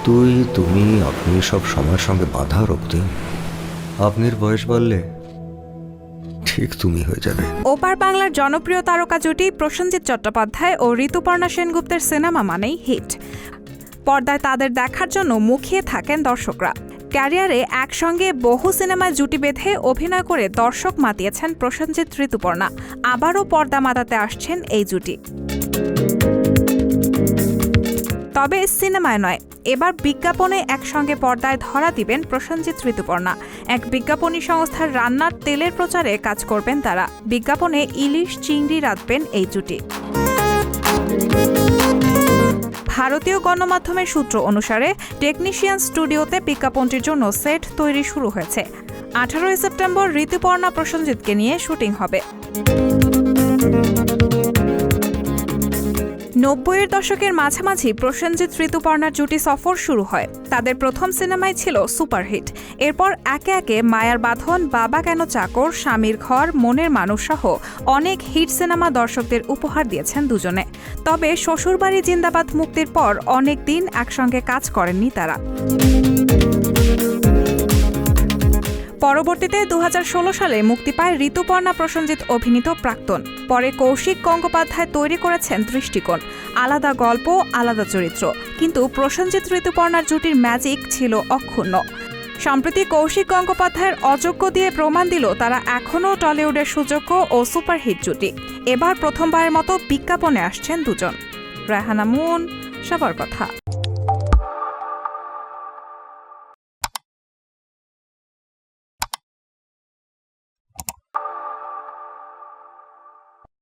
তুমি আপনি সব সময়ের সঙ্গে বাধা রক্তে আপনির বয়স বাড়লে ঠিক তুমি হয়ে যাবে। ওপার বাংলার জনপ্রিয় তারকা জুটি প্রসেনজিৎ চট্টোপাধ্যায় ও ঋতুপর্ণা সেনগুপ্তের সিনেমা মানেই হিট। পর্দায় তাদের দেখার জন্য মুখিয়ে থাকেন দর্শকরা। ক্যারিয়ারে একসঙ্গে বহু সিনেমায় জুটি বেঁধে অভিনয় করে দর্শক মাতিয়েছেন প্রসেনজিৎ ঋতুপর্ণা। আবারও পর্দা মাতাতে আসছেন এই জুটি। তবে সিনেমায় নয়, এবার বিজ্ঞাপনে একসঙ্গে পর্দায় ধরা দিবেন প্রসেনজিৎ ঋতুপর্ণা। এক বিজ্ঞাপনী সংস্থার রান্নার তেলের প্রচারে কাজ করবেন তারা। বিজ্ঞাপনে ইলিশ চিংড়ি রাঁধবেন এই জুটি। ভারতীয় গণমাধ্যমের সূত্র অনুসারে টেকনিশিয়ান স্টুডিওতে বিজ্ঞাপনটির জন্য সেট তৈরি শুরু হয়েছে। 18 সেপ্টেম্বর ঋতুপর্ণা প্রসেনজিৎকে নিয়ে শুটিং হবে। 90-এর দশকের মাঝামাঝি প্রসেনজিৎ ঋতুপর্ণার জুটি সফর শুরু হয়। তাদের প্রথম সিনেমাই ছিল সুপারহিট। এরপর একে একে মায়ার বাঁধন, বাবা কেন চাকর, স্বামীর ঘর, মনের মানুষ সহ অনেক হিট সিনেমা দর্শকদের উপহার দিয়েছেন দুজনে। তবে শ্বশুরবাড়ি জিন্দাবাদ মুক্তির পর অনেক দিন একসঙ্গে কাজ করেননি তারা। পরবর্তীতে 2016 সালে মুক্তি পায় ঋতুপর্ণা প্রসেনজিৎ অভিনীত প্রাক্তন। পরে কৌশিক গঙ্গোপাধ্যায় তৈরি করেছেন দৃষ্টিকোণ। আলাদা গল্প, আলাদা চরিত্র, কিন্তু প্রসেনজিৎ ঋতুপর্ণার জুটির ম্যাজিক ছিল অক্ষুণ্ণ। সম্প্রতি কৌশিক গঙ্গোপাধ্যায়ের অযোগ্য দিয়ে প্রমাণ দিল তারা এখনও টলিউডের সুযোগ্য ও সুপারহিট জুটি। এবার প্রথমবারের মতো বিজ্ঞাপনে আসছেন দুজন। রায়হানা মুন, সবার কথা।